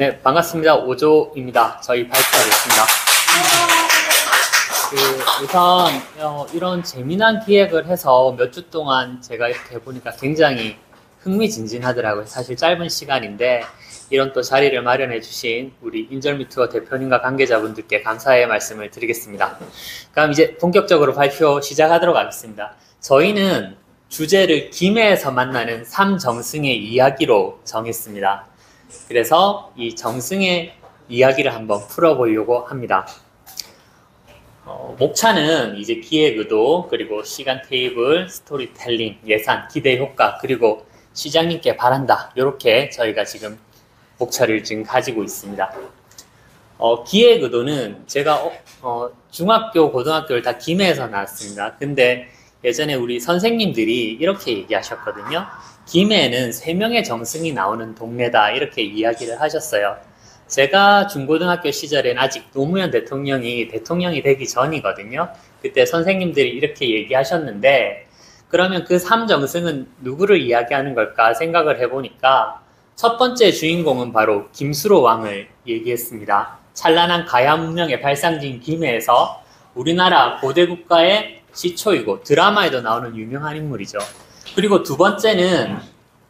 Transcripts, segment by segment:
네, 반갑습니다. 오조입니다. 저희 발표하겠습니다. 우선 이런 재미난 기획을 해서 몇 주 동안 제가 이렇게 해보니까 굉장히 흥미진진하더라고요. 사실 짧은 시간인데 이런 또 자리를 마련해 주신 우리 인절미투어 대표님과 관계자분들께 감사의 말씀을 드리겠습니다. 그럼 이제 본격적으로 발표 시작하도록 하겠습니다. 저희는 주제를 김해에서 만나는 삼정승의 이야기로 정했습니다. 그래서 이 정승의 이야기를 한번 풀어보려고 합니다. 목차는 이제 기획 의도, 그리고 시간 테이블, 스토리텔링, 예산, 기대 효과, 그리고 시장님께 바란다. 이렇게 저희가 지금 목차를 지금 가지고 있습니다. 기획 의도는 제가 중학교, 고등학교를 다 김해에서 나왔습니다. 근데 예전에 우리 선생님들이 이렇게 얘기하셨거든요. 김해는 3명의 정승이 나오는 동네다. 이렇게 이야기를 하셨어요. 제가 중고등학교 시절엔 아직 노무현 대통령이 되기 전이거든요. 그때 선생님들이 이렇게 얘기하셨는데, 그러면 그 3정승은 누구를 이야기하는 걸까 생각을 해보니까 첫 번째 주인공은 바로 김수로 왕을 얘기했습니다. 찬란한 가야 문명의 발상지인 김해에서 우리나라 고대 국가의 시초이고 드라마에도 나오는 유명한 인물이죠. 그리고 두 번째는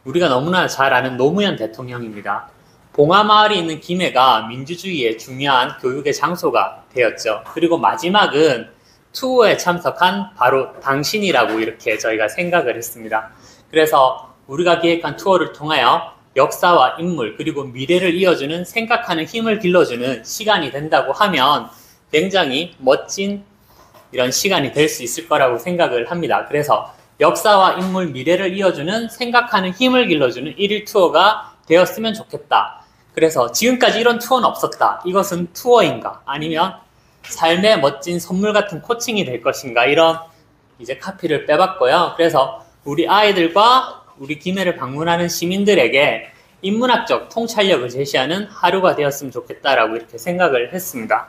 우리가 너무나 잘 아는 노무현 대통령입니다. 봉화마을이 있는 김해가 민주주의의 중요한 교육의 장소가 되었죠. 그리고 마지막은 투어에 참석한 바로 당신이라고 이렇게 저희가 생각을 했습니다. 그래서 우리가 기획한 투어를 통하여 역사와 인물, 그리고 미래를 이어주는 생각하는 힘을 길러주는 시간이 된다고 하면 굉장히 멋진 이런 시간이 될 수 있을 거라고 생각을 합니다. 그래서 역사와 인물, 미래를 이어주는 생각하는 힘을 길러주는 1일 투어가 되었으면 좋겠다. 그래서 지금까지 이런 투어는 없었다. 이것은 투어인가? 아니면 삶의 멋진 선물 같은 코칭이 될 것인가? 이런 이제 카피를 빼봤고요. 그래서 우리 아이들과 우리 김해를 방문하는 시민들에게 인문학적 통찰력을 제시하는 하루가 되었으면 좋겠다라고 이렇게 생각을 했습니다.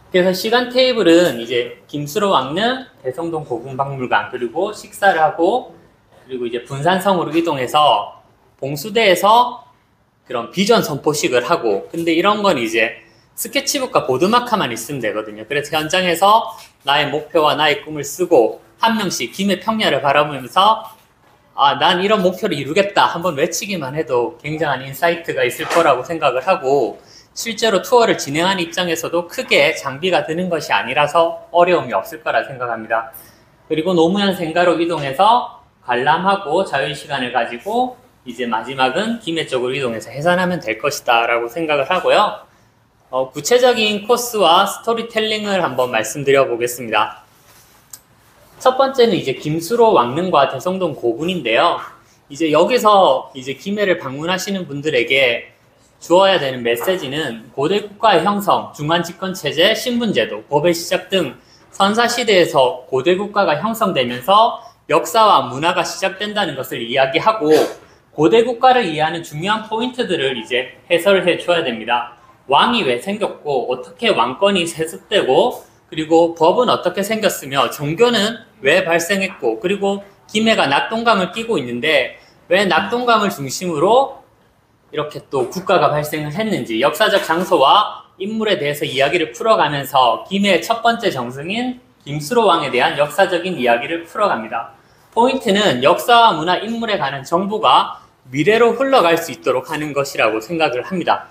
그래서 시간 테이블은 이제 김수로 왕릉, 대성동 고궁박물관, 그리고 식사를 하고, 그리고 이제 분산성으로 이동해서 봉수대에서 그런 비전 선포식을 하고, 근데 이런 건 이제 스케치북과 보드마카만 있으면 되거든요. 그래서 현장에서 나의 목표와 나의 꿈을 쓰고 한 명씩 김해 평야를 바라보면서 난 이런 목표를 이루겠다 한번 외치기만 해도 굉장한 인사이트가 있을 거라고 생각을 하고, 실제로 투어를 진행하는 입장에서도 크게 장비가 드는 것이 아니라서 어려움이 없을 거라 생각합니다. 그리고 노무현 생가로 이동해서 관람하고 자유시간을 가지고 이제 마지막은 김해 쪽으로 이동해서 해산하면 될 것이다 라고 생각을 하고요. 구체적인 코스와 스토리텔링을 한번 말씀드려 보겠습니다. 첫 번째는 이제 김수로 왕릉과 대성동 고군인데요. 이제 여기서 이제 김해를 방문하시는 분들에게 주어야 되는 메시지는 고대 국가의 형성, 중간집권체제, 신분제도, 법의 시작 등 선사시대에서 고대 국가가 형성되면서 역사와 문화가 시작된다는 것을 이야기하고, 고대 국가를 이해하는 중요한 포인트들을 이제 해설을 해줘야 됩니다. 왕이 왜 생겼고, 어떻게 왕권이 세습되고, 그리고 법은 어떻게 생겼으며, 종교는 왜 발생했고, 그리고 김해가 낙동강을 끼고 있는데 왜 낙동강을 중심으로 이렇게 또 국가가 발생을 했는지, 역사적 장소와 인물에 대해서 이야기를 풀어가면서 김해의 첫 번째 정승인 김수로 왕에 대한 역사적인 이야기를 풀어갑니다. 포인트는 역사와 문화, 인물에 관한 정보가 미래로 흘러갈 수 있도록 하는 것이라고 생각을 합니다.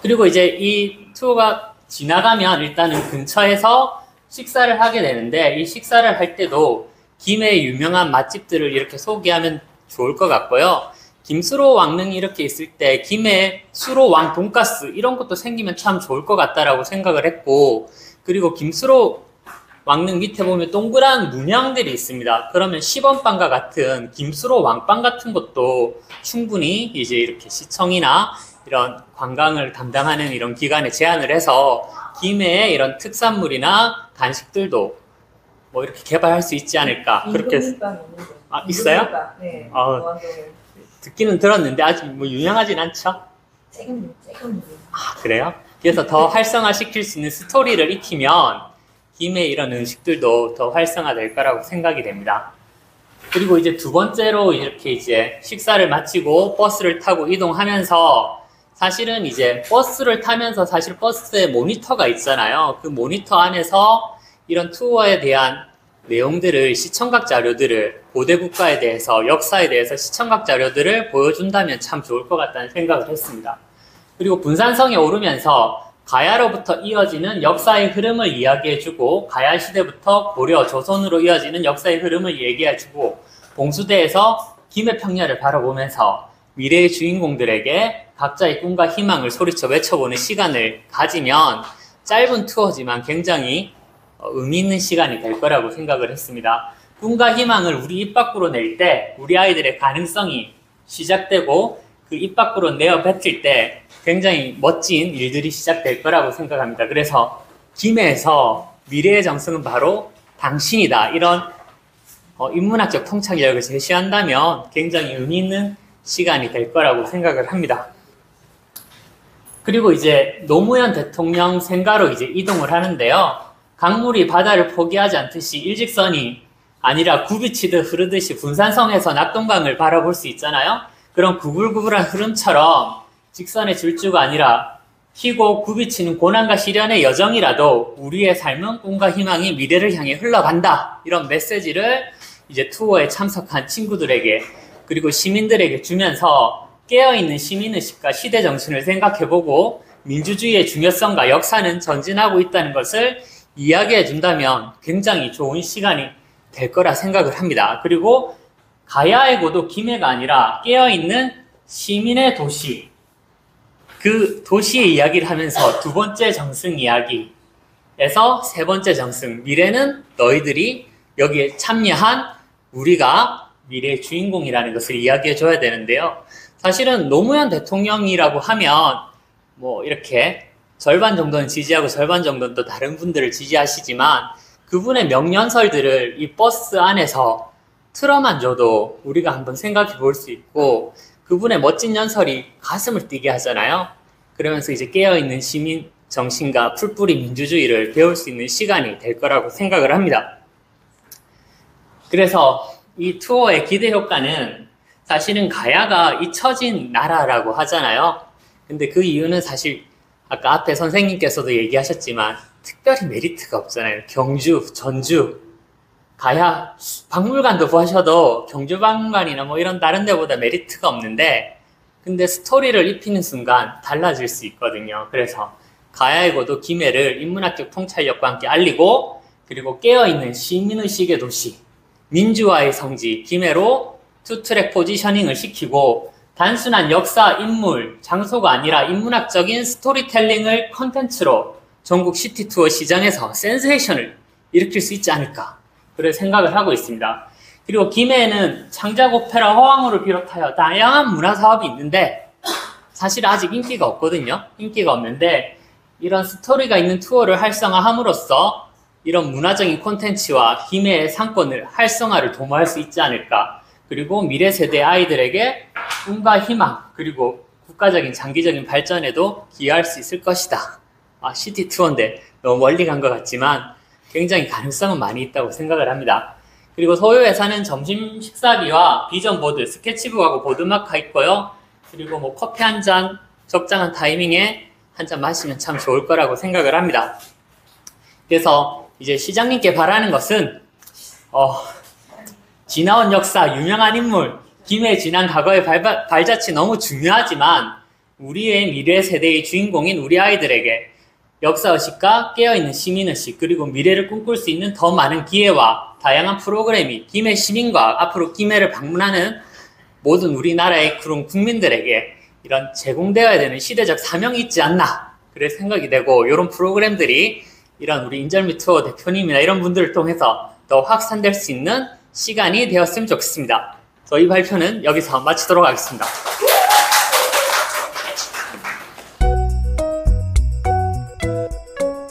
그리고 이제 이 투어가 지나가면 일단은 근처에서 식사를 하게 되는데, 이 식사를 할 때도 김해의 유명한 맛집들을 이렇게 소개하면 좋을 것 같고요. 김수로 왕릉이 이렇게 있을 때 김해 수로 왕 돈가스 이런 것도 생기면 참 좋을 것 같다라고 생각을 했고, 그리고 김수로 왕릉 밑에 보면 동그란 문양들이 있습니다. 그러면 10원빵과 같은 김수로 왕빵 같은 것도 충분히 이제 이렇게 시청이나 이런 관광을 담당하는 이런 기관에 제안을 해서 김해의 이런 특산물이나 간식들도 뭐 이렇게 개발할 수 있지 않을까. 그렇게 있어요? 네. 듣기는 들었는데 아직 뭐 유명하진 않죠? 조금. 그래요? 그래서 더 활성화시킬 수 있는 스토리를 익히면 김해 이런 음식들도 더 활성화될 거라고 생각이 됩니다. 그리고 이제 두 번째로 이렇게 이제 식사를 마치고 버스를 타고 이동하면서 사실은 이제 버스를 타면서 사실 버스에 모니터가 있잖아요. 그 모니터 안에서 이런 투어에 대한 내용들을, 시청각 자료들을, 고대 국가에 대해서, 역사에 대해서 시청각 자료들을 보여준다면 참 좋을 것 같다는 생각을 했습니다. 그리고 분산성에 오르면서 가야로부터 이어지는 역사의 흐름을 이야기해주고, 가야 시대부터 고려, 조선으로 이어지는 역사의 흐름을 얘기해주고, 봉수대에서 김해평야를 바라보면서 미래의 주인공들에게 각자의 꿈과 희망을 소리쳐 외쳐보는 시간을 가지면 짧은 투어지만 굉장히 의미 있는 시간이 될 거라고 생각을 했습니다. 꿈과 희망을 우리 입 밖으로 낼 때 우리 아이들의 가능성이 시작되고 그 입 밖으로 내어 뱉을 때 굉장히 멋진 일들이 시작될 거라고 생각합니다. 그래서 김해에서 미래의 정승은 바로 당신이다, 이런 인문학적 통찰력을 제시한다면 굉장히 의미 있는 시간이 될 거라고 생각을 합니다. 그리고 이제 노무현 대통령 생가로 이제 이동을 하는데요. 강물이 바다를 포기하지 않듯이 일직선이 아니라 굽이치듯 흐르듯이 분산성에서 낙동강을 바라볼 수 있잖아요. 그런 구불구불한 흐름처럼 직선의 질주가 아니라 휘고 굽이치는 고난과 시련의 여정이라도 우리의 삶은 꿈과 희망이 미래를 향해 흘러간다, 이런 메시지를 이제 투어에 참석한 친구들에게 그리고 시민들에게 주면서 깨어있는 시민의식과 시대정신을 생각해보고 민주주의의 중요성과 역사는 전진하고 있다는 것을 이야기해 준다면 굉장히 좋은 시간이 될 거라 생각을 합니다. 그리고 가야의 고도 김해가 아니라 깨어있는 시민의 도시, 그 도시의 이야기를 하면서 두 번째 정승 이야기에서 세 번째 정승, 미래는 너희들이 여기에 참여한 우리가 미래의 주인공이라는 것을 이야기해 줘야 되는데요. 사실은 노무현 대통령이라고 하면 뭐 이렇게 절반 정도는 지지하고 절반 정도는 또 다른 분들을 지지하시지만 그분의 명연설들을 이 버스 안에서 틀어만 줘도 우리가 한번 생각해 볼 수 있고, 그분의 멋진 연설이 가슴을 뛰게 하잖아요. 그러면서 이제 깨어있는 시민 정신과 풀뿌리 민주주의를 배울 수 있는 시간이 될 거라고 생각을 합니다. 그래서 이 투어의 기대 효과는 사실은 가야가 잊혀진 나라라고 하잖아요. 근데 그 이유는 사실 아까 앞에 선생님께서도 얘기하셨지만 특별히 메리트가 없잖아요. 경주, 전주, 가야 박물관도 보셔도 경주 박물관이나 뭐 이런 다른 데보다 메리트가 없는데, 근데 스토리를 입히는 순간 달라질 수 있거든요. 그래서 가야의 고도 김해를 인문학적 통찰력과 함께 알리고, 그리고 깨어있는 시민의식의 도시, 민주화의 성지 김해로 투트랙 포지셔닝을 시키고, 단순한 역사, 인물, 장소가 아니라 인문학적인 스토리텔링을 컨텐츠로 전국 시티투어 시장에서 센세이션을 일으킬 수 있지 않을까, 그런 생각을 하고 있습니다. 그리고 김해에는 창작 오페라 허황호를 비롯하여 다양한 문화 사업이 있는데 사실 아직 인기가 없거든요. 인기가 없는데 이런 스토리가 있는 투어를 활성화함으로써 이런 문화적인 콘텐츠와 김해의 상권을 활성화를 도모할 수 있지 않을까. 그리고 미래 세대 아이들에게 꿈과 희망, 그리고 국가적인 장기적인 발전에도 기여할 수 있을 것이다. 시티 투어인데 너무 멀리 간 것 같지만 굉장히 가능성은 많이 있다고 생각을 합니다. 그리고 소요 예산은 점심 식사비와 비전보드, 스케치북하고 보드마커 있고요. 그리고 뭐 커피 한 잔 적당한 타이밍에 한 잔 마시면 참 좋을 거라고 생각을 합니다. 그래서 이제 시장님께 바라는 것은 지나온 역사, 유명한 인물, 김해 지난 과거의 발자취 너무 중요하지만 우리의 미래 세대의 주인공인 우리 아이들에게 역사의식과 깨어있는 시민의식, 그리고 미래를 꿈꿀 수 있는 더 많은 기회와 다양한 프로그램이 김해 시민과 앞으로 김해를 방문하는 모든 우리나라의 그런 국민들에게 이런 제공되어야 되는 시대적 사명이 있지 않나, 그래 생각이 되고, 이런 프로그램들이 이런 우리 인절미 투어 대표님이나 이런 분들을 통해서 더 확산될 수 있는 시간이 되었으면 좋겠습니다. 저희 발표는 여기서 마치도록 하겠습니다.